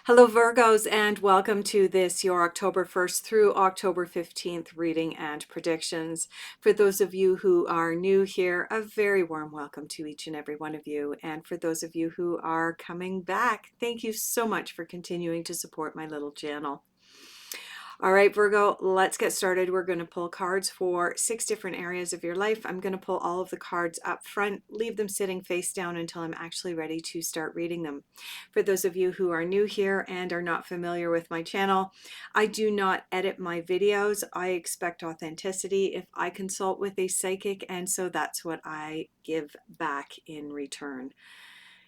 Hello Virgos, and welcome to this your October 1st through October 15th reading and predictions. For those of you who are new here, a very warm welcome to each and every one of you. And for those of you who are coming back, thank you so much for continuing to support my little channel. All right, Virgo, let's get started. We're going to pull cards for 6 different areas of your life. I'm going to pull all of the cards up front, leave them sitting face down until I'm actually ready to start reading them. For those of you who are new here and are not familiar with my channel, I do not edit my videos. I expect authenticity if I consult with a psychic, and so that's what I give back in return.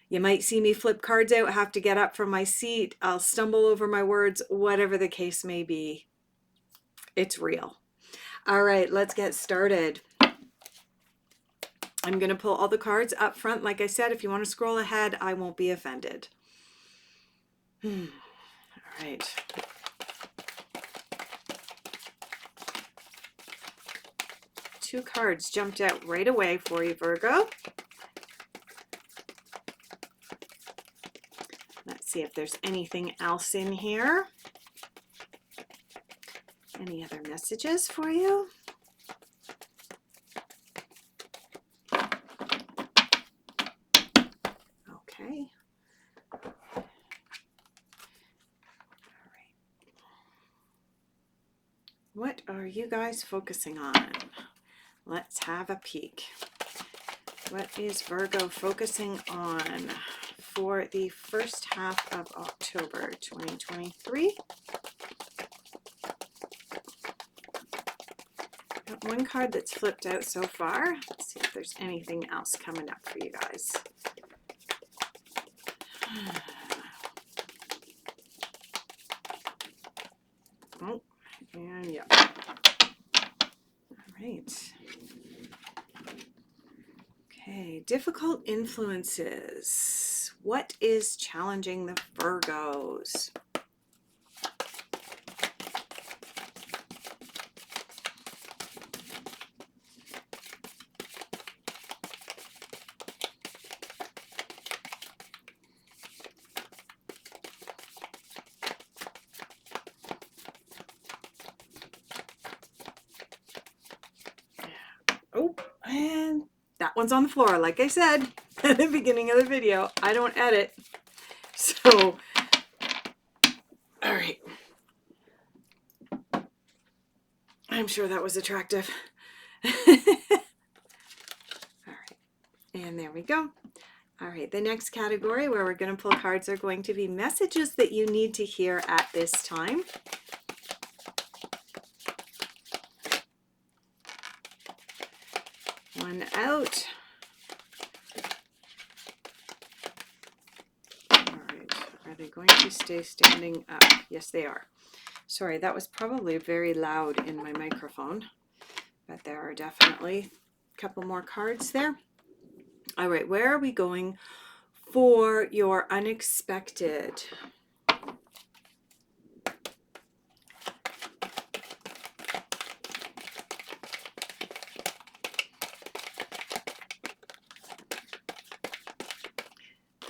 You might see me flip cards out, have to get up from my seat, I'll stumble over my words, whatever the case may be. It's real. All right, let's get started. I'm going to pull all the cards up front. Like I said, if you want to scroll ahead, I won't be offended. All right. Two cards jumped out right away for you, Virgo. Let's see if there's anything else in here. Any other messages for you? Okay. All right. What are you guys focusing on? Let's have a peek. What is Virgo focusing on for the first half of October 2023? Got one card that's flipped out so far. Let's see if there's anything else coming up for you guys. Oh, and yeah. All right. Okay, difficult influences. What is challenging the Virgos? Oh, and that one's on the floor. Like I said at the beginning of the video, I don't edit. So, all right. I'm sure that was attractive. All right. And there we go. All right. The next category where we're going to pull cards are going to be messages that you need to hear at this time. One out. All right. Are they going to stay standing up? Yes, they are. Sorry, that was probably very loud in my microphone, but there are definitely a couple more cards there. All right, where are we going for your unexpected?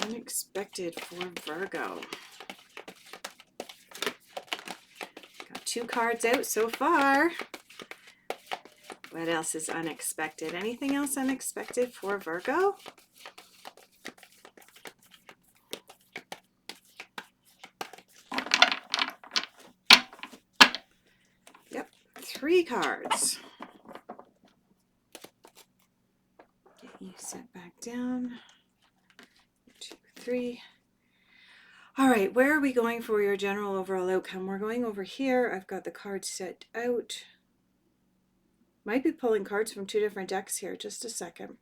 Unexpected for Virgo. Got 2 cards out so far. What else is unexpected? Anything else unexpected for Virgo? Yep, 3 cards. Get you set back down. 2, 3. All right, where are we going for your general overall outcome? We're going over here. I've got the cards set out. Might be pulling cards from 2 different decks here. Just a second.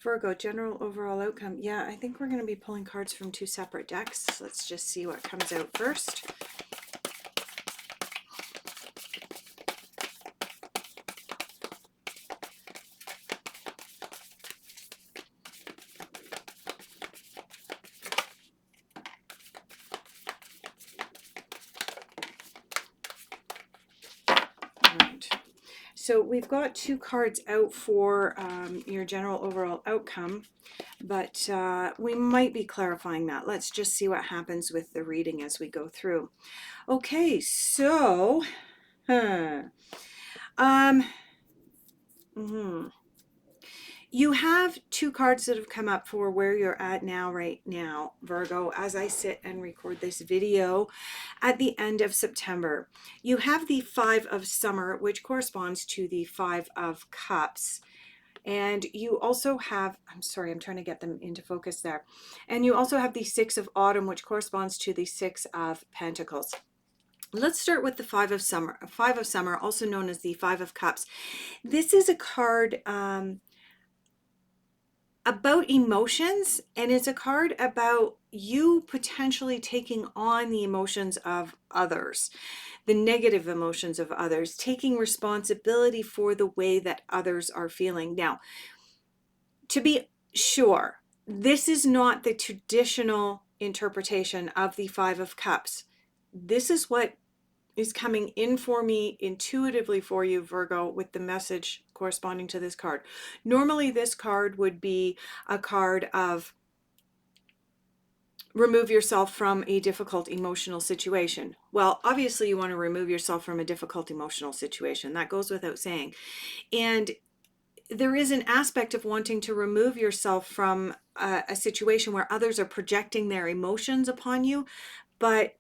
Virgo, general overall outcome. Yeah, I think we're going to be pulling cards from 2 separate decks. Let's just see what comes out first. So we've got 2 cards out for your general overall outcome, but we might be clarifying that. Let's just see what happens with the reading as we go through. Okay, so, mhm. You have two cards that have come up for where you're at now, right now, Virgo, as I sit and record this video at the end of September. You have the Five of Summer, which corresponds to the Five of Cups. And you also have, I'm sorry, I'm trying to get them into focus there. And you also have the Six of Autumn, which corresponds to the Six of Pentacles. Let's start with the Five of Summer. Five of Summer, also known as the Five of Cups. This is a card about emotions, and it's a card about you potentially taking on the emotions of others, the negative emotions of others, taking responsibility for the way that others are feeling. Now, to be sure, this is not the traditional interpretation of the Five of Cups. This is what is coming in for me intuitively for you, Virgo, with the message corresponding to this card. Normally, this card would be a card of remove yourself from a difficult emotional situation. Well, obviously, you want to remove yourself from a difficult emotional situation. That goes without saying. And there is an aspect of wanting to remove yourself from a situation where others are projecting their emotions upon you. But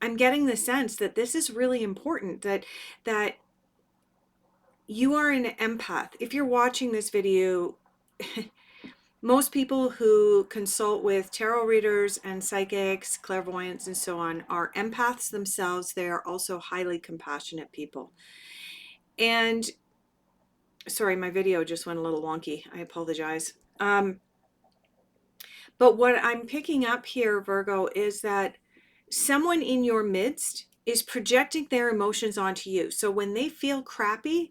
I'm getting the sense that this is really important, that you are an empath. If you're watching this video, most people who consult with tarot readers and psychics, clairvoyants, and so on are empaths themselves. They are also highly compassionate people. And sorry, my video just went a little wonky. I apologize. But what I'm picking up here, Virgo, is that someone in your midst is projecting their emotions onto you. So when they feel crappy,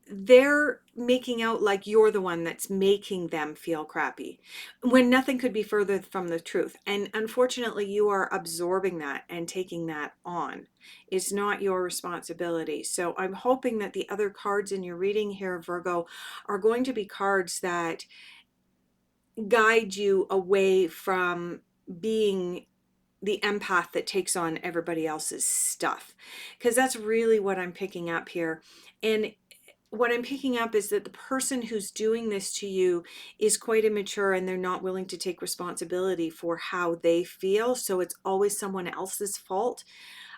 they're making out like you're the one that's making them feel crappy, when nothing could be further from the truth. And unfortunately, you are absorbing that and taking that on. It's not your responsibility. So I'm hoping that the other cards in your reading here, Virgo, are going to be cards that guide you away from being the empath that takes on everybody else's stuff, because that's really what I'm picking up here. And what I'm picking up is that the person who's doing this to you is quite immature, and they're not willing to take responsibility for how they feel. So it's always someone else's fault.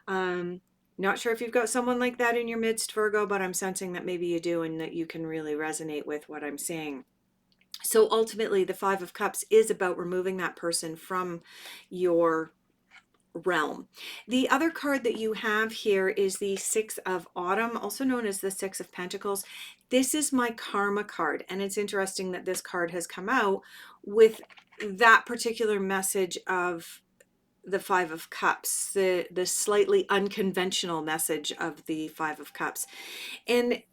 Not sure if you've got someone like that in your midst, Virgo, but I'm sensing that maybe you do, and that you can really resonate with what I'm saying. So ultimately, the Five of Cups is about removing that person from your realm. The other card that you have here is the Six of Autumn, also known as the Six of Pentacles. This is my karma card, and it's interesting that this card has come out with that particular message of the Five of Cups, the slightly unconventional message of the Five of Cups. And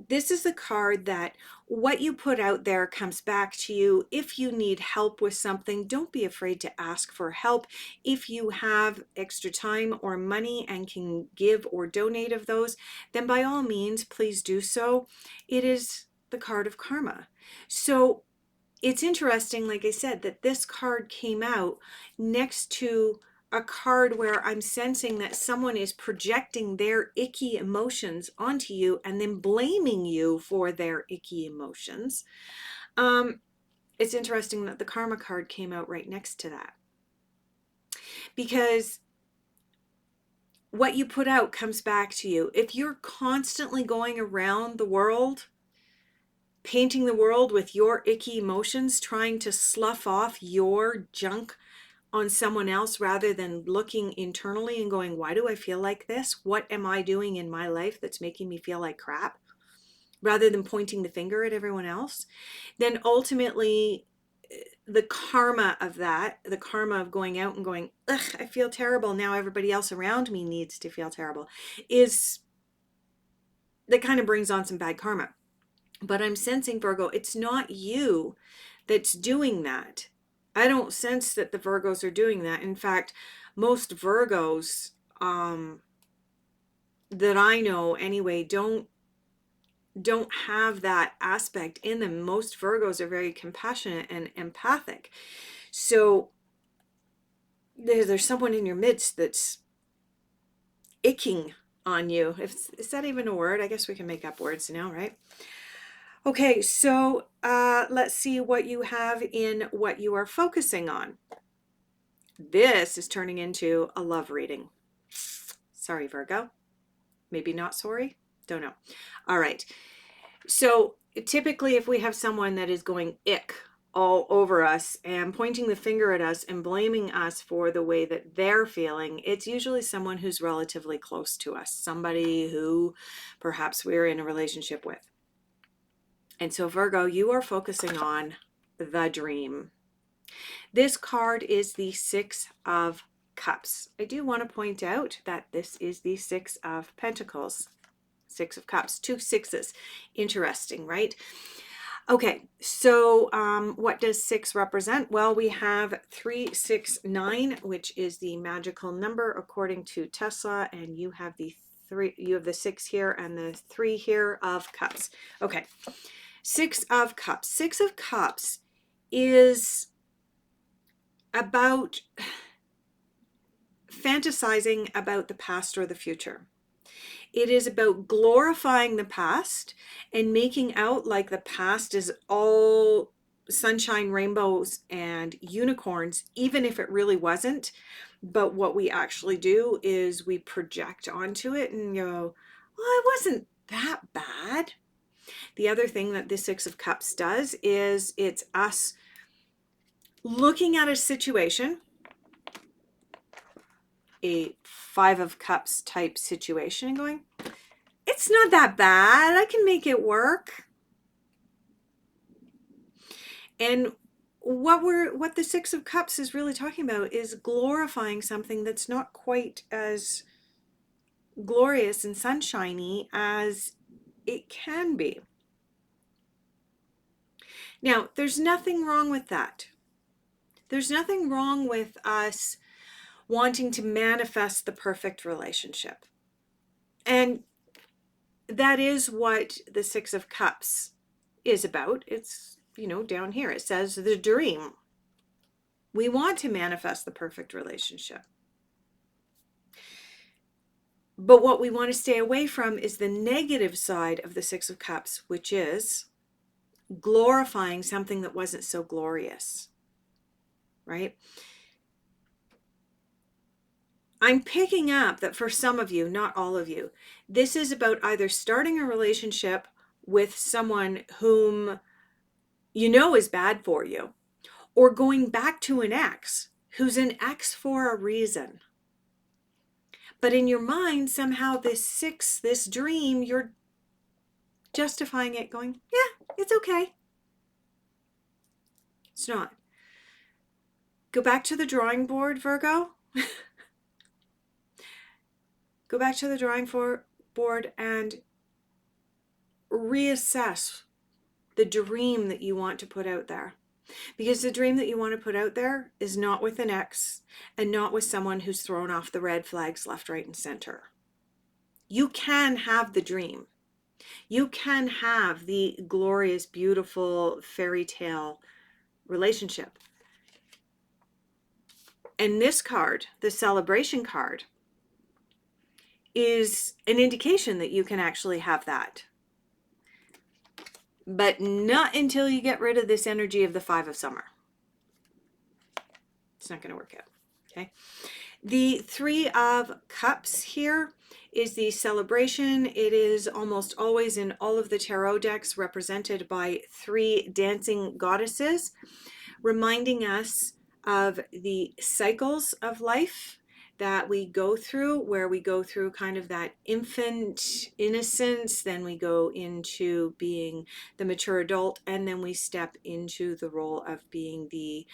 this is the card that what you put out there comes back to you. If you need help with something, don't be afraid to ask for help. If you have extra time or money and can give or donate of those, then by all means, please do so. It is the card of karma. So it's interesting, like I said, that this card came out next to a card where I'm sensing that someone is projecting their icky emotions onto you and then blaming you for their icky emotions. It's interesting that the karma card came out right next to that, because what you put out comes back to you. If you're constantly going around the world painting the world with your icky emotions, trying to slough off your junk on someone else rather than looking internally and going, why do I feel like this? What am I doing in my life that's making me feel like crap? Rather than pointing the finger at everyone else, then ultimately the karma of that, the karma of going out and going, ugh, I feel terrible. Now everybody else around me needs to feel terrible, is that kind of brings on some bad karma. But I'm sensing, Virgo, it's not you that's doing that. I don't sense that the Virgos are doing that. In fact, most Virgos that I know anyway don't don't have that aspect in them. Most Virgos are very compassionate and empathic. So there's someone in your midst that's icking on you. Is that even a word? I guess we can make up words now, right? Okay, so let's see what you have in what you are focusing on. This is turning into a love reading. Sorry, Virgo. Maybe not sorry. Don't know. All right. So typically if we have someone that is going ick all over us and pointing the finger at us and blaming us for the way that they're feeling, it's usually someone who's relatively close to us, somebody who perhaps we're in a relationship with. And so Virgo, you are focusing on the dream. This card is the Six of Cups. I do want to point out that this is the Six of Pentacles. Six of Cups, 2 sixes. Interesting, right? Okay, so what does 6 represent? Well, we have 369, which is the magical number according to Tesla, and you have the 6 here and the 3 here of Cups. Okay, 6 of Cups. 6 of Cups is about fantasizing about the past or the future. It is about glorifying the past and making out like the past is all sunshine, rainbows, and unicorns, even if it really wasn't. But what we actually do is we project onto it and go, well, it wasn't that bad. The other thing that the Six of Cups does is it's us looking at a situation, a Five of Cups type situation, and going, it's not that bad. I can make it work. And what the Six of Cups is really talking about is glorifying something that's not quite as glorious and sunshiny as it can be. Now, there's nothing wrong with that. There's nothing wrong with us wanting to manifest the perfect relationship. And that is what the Six of Cups is about. It's, down here, it says the dream. We want to manifest the perfect relationship. But what we want to stay away from is the negative side of the Six of Cups, which is glorifying something that wasn't so glorious, right? I'm picking up that for some of you, not all of you, this is about either starting a relationship with someone whom you know is bad for you, or going back to an ex who's an ex for a reason. But in your mind, somehow this dream, you're justifying it going, yeah, it's okay. It's not. Go back to the drawing board, Virgo. Go back to the drawing board and reassess the dream that you want to put out there. Because the dream that you want to put out there is not with an ex and not with someone who's thrown off the red flags left, right, and center. You can have the dream. You can have the glorious, beautiful fairy tale relationship. And this card, the celebration card, is an indication that you can actually have that. But not until you get rid of this energy of the Five of Summer. It's not going to work out. Okay. The Three of Cups here is the celebration. It is almost always in all of the tarot decks represented by 3 dancing goddesses, reminding us of the cycles of life that we go through, where we go through kind of that infant innocence, then we go into being the mature adult, and then we step into the role of being the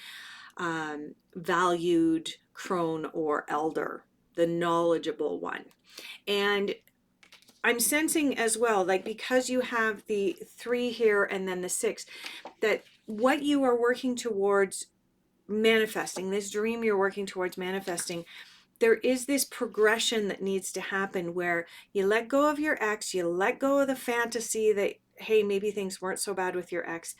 valued crone or elder, the knowledgeable one. And I'm sensing as well, like, because you have the 3 here and then the 6, that what you are working towards manifesting, this dream you're working towards manifesting, there is this progression that needs to happen where you let go of your ex, you let go of the fantasy that, hey, maybe things weren't so bad with your ex.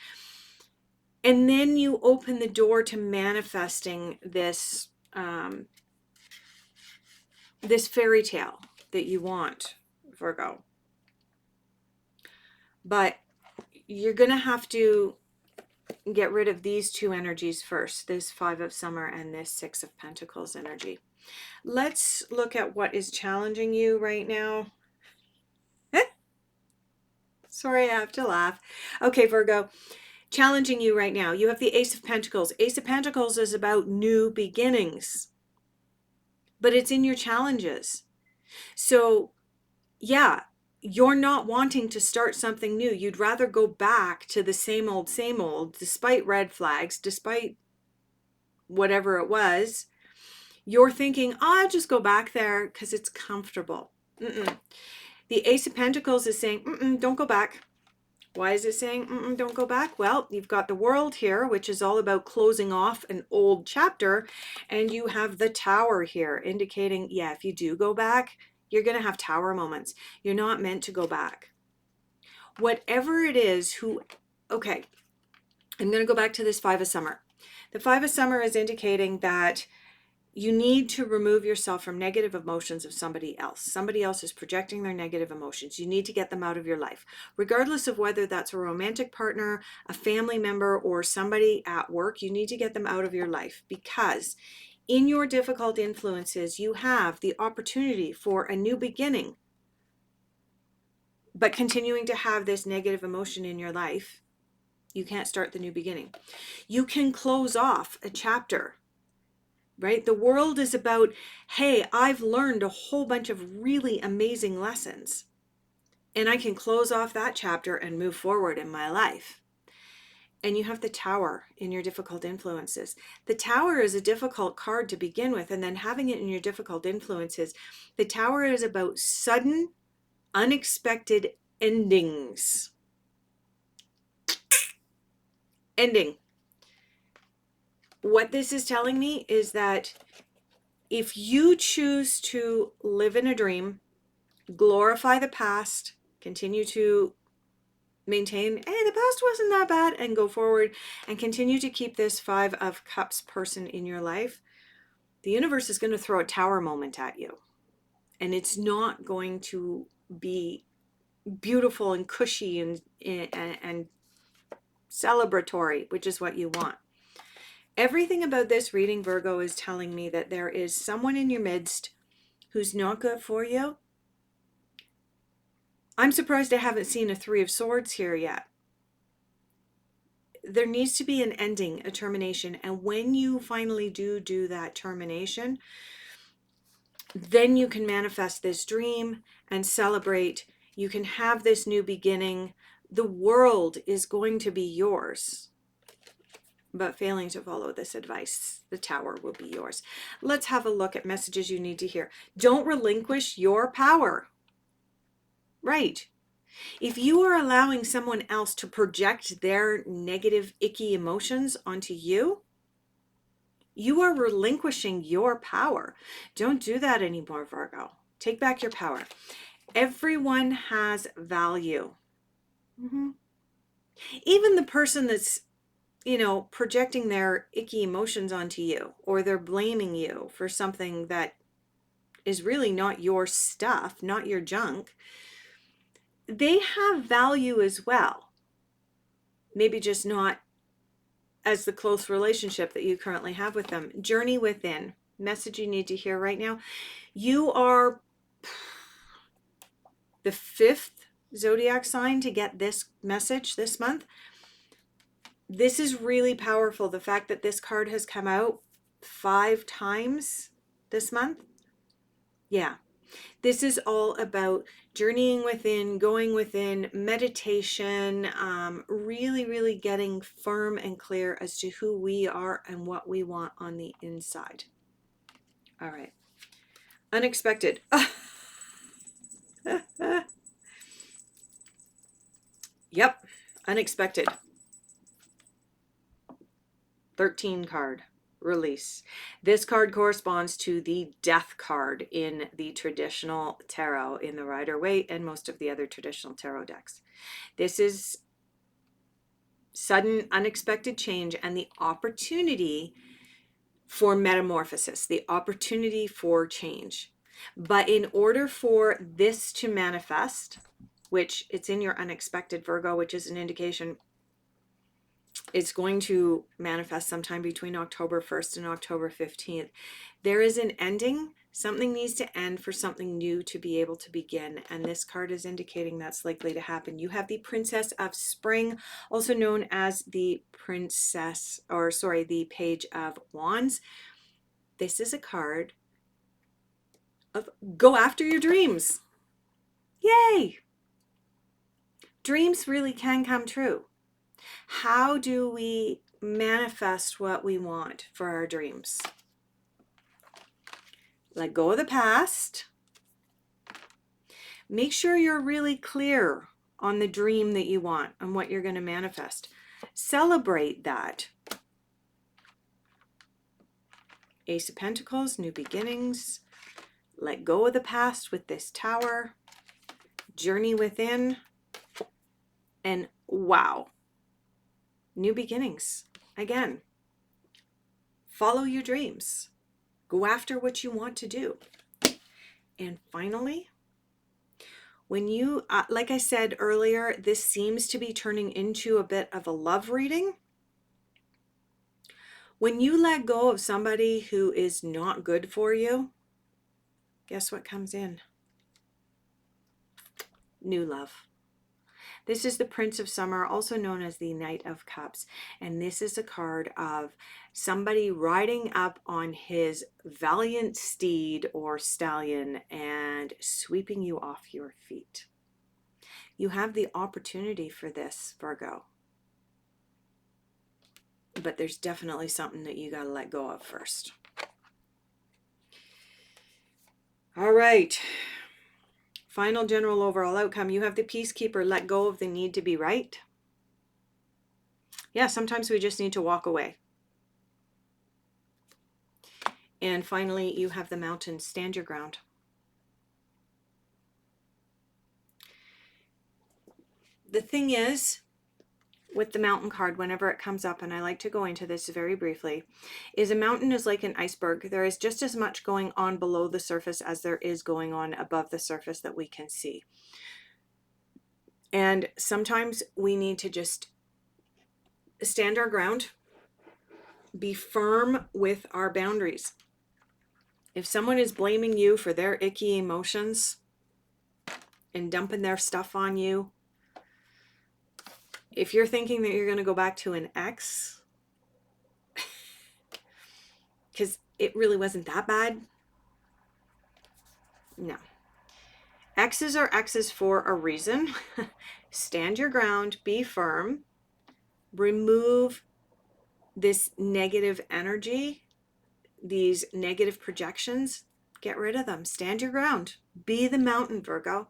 And then you open the door to manifesting this, this fairy tale that you want, Virgo. But you're going to have to get rid of these two energies first, this Five of Summer and this Six of Pentacles energy. Let's look at what is challenging you right now. Sorry, I have to laugh. Okay, Virgo, challenging you right now. You have the Ace of Pentacles. Ace of Pentacles is about new beginnings, but it's in your challenges. So yeah, you're not wanting to start something new. You'd rather go back to the same old, despite red flags, despite whatever it was. You're thinking, oh, I'll just go back there because it's comfortable. The Ace of Pentacles is saying, don't go back. Why is it saying, don't go back? Well, you've got the World here, which is all about closing off an old chapter. And you have the Tower here, indicating, yeah, if you do go back, you're going to have Tower moments. You're not meant to go back. Whatever it is, okay, I'm going to go back to this Five of Summer. The Five of Summer is indicating that you need to remove yourself from negative emotions of somebody else. Somebody else is projecting their negative emotions. You need to get them out of your life, regardless of whether that's a romantic partner, a family member, or somebody at work. You need to get them out of your life, because in your difficult influences, you have the opportunity for a new beginning. But continuing to have this negative emotion in your life, you can't start the new beginning. You can close off a chapter. Right? The World is about, hey, I've learned a whole bunch of really amazing lessons, and I can close off that chapter and move forward in my life. And you have the Tower in your difficult influences. The Tower is a difficult card to begin with, and then having it in your difficult influences. The Tower is about sudden, unexpected endings. Ending. What this is telling me is that if you choose to live in a dream, glorify the past, continue to maintain, hey, the past wasn't that bad, and go forward and continue to keep this Five of Cups person in your life, the universe is going to throw a Tower moment at you. And it's not going to be beautiful and cushy and celebratory, which is what you want. Everything about this reading, Virgo, is telling me that there is someone in your midst who's not good for you. I'm surprised I haven't seen a Three of Swords here yet. There needs to be an ending, a termination. And when you finally do that termination, then you can manifest this dream and celebrate. You can have this new beginning. The world is going to be yours. But failing to follow this advice, the Tower will be yours. Let's have a look at messages you need to hear. Don't relinquish your power. Right. If you are allowing someone else to project their negative, icky emotions onto you, you are relinquishing your power. Don't do that anymore, Virgo. Take back your power. Everyone has value. Even the person that's, projecting their icky emotions onto you, or they're blaming you for something that is really not your stuff, not your junk, they have value as well. Maybe just not as the close relationship that you currently have with them. Journey within. Message you need to hear right now. You are the 5th zodiac sign to get this message this month. This is really powerful. The fact that this card has come out 5 times this month. Yeah. This is all about journeying within, going within, meditation, really, really getting firm and clear as to who we are and what we want on the inside. All right. Unexpected. Yep. Unexpected. 13 card. release. This card corresponds to the death card in the traditional tarot, in the Rider-Waite and most of the other traditional tarot decks. This is sudden, unexpected change and the opportunity for metamorphosis, the opportunity for change. But in order for this to manifest, which it's in your unexpected, Virgo, which is an indication it's going to manifest sometime between October 1st and October 15th. There is an ending. Something needs to end for something new to be able to begin. And this card is indicating that's likely to happen. You have the Princess of Spring, also known as the the Page of Wands. This is a card of go after your dreams. Yay! Dreams really can come true. How do we manifest what we want for our dreams? Let go of the past. Make sure you're really clear on the dream that you want and what you're going to manifest. Celebrate that. Ace of Pentacles, new beginnings. Let go of the past with this Tower. Journey within. And wow. New beginnings. Again, follow your dreams. Go after what you want to do. And finally, when you, like I said earlier, this seems to be turning into a bit of a love reading. When you let go of somebody who is not good for you, guess what comes in? New love. This is the Prince of Summer, also known as the Knight of Cups. And this is a card of somebody riding up on his valiant steed or stallion and sweeping you off your feet. You have the opportunity for this, Virgo. But there's definitely something that you got to let go of first. All right. Final general overall outcome. You have the Peacekeeper. Let go of the need to be right. Yeah, sometimes we just need to walk away. And finally, you have the Mountain. Stand your ground. The thing is, with the Mountain card, whenever it comes up, and I like to go into this very briefly, is a mountain is like an iceberg. There is just as much going on below the surface as there is going on above the surface that we can see. And sometimes we need to just stand our ground, be firm with our boundaries. If someone is blaming you for their icky emotions and dumping their stuff on you, if you're thinking that you're going to go back to an ex, because it really wasn't that bad, no. Exes are exes for a reason. Stand your ground, be firm, remove this negative energy, these negative projections, get rid of them. Stand your ground, be the mountain, Virgo.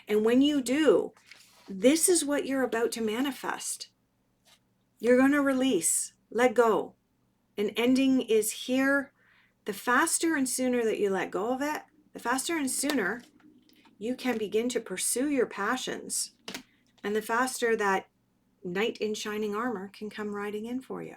And when you do, this is what you're about to manifest. You're going to release, let go. An ending is here. The faster and sooner that you let go of it, the faster and sooner you can begin to pursue your passions. And the faster that knight in shining armor can come riding in for you.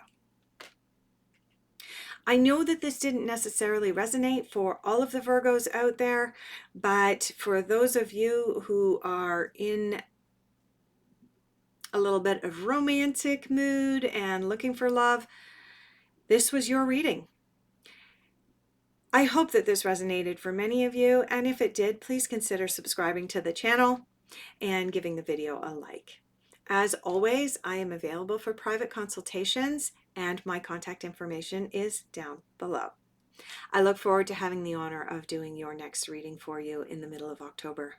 I know that this didn't necessarily resonate for all of the Virgos out there, but for those of you who are in a little bit of romantic mood and looking for love, this was your reading. I hope that this resonated for many of you, and if it did, please consider subscribing to the channel and giving the video a like. As always, I am available for private consultations, and my contact information is down below. I look forward to having the honor of doing your next reading for you in the middle of October.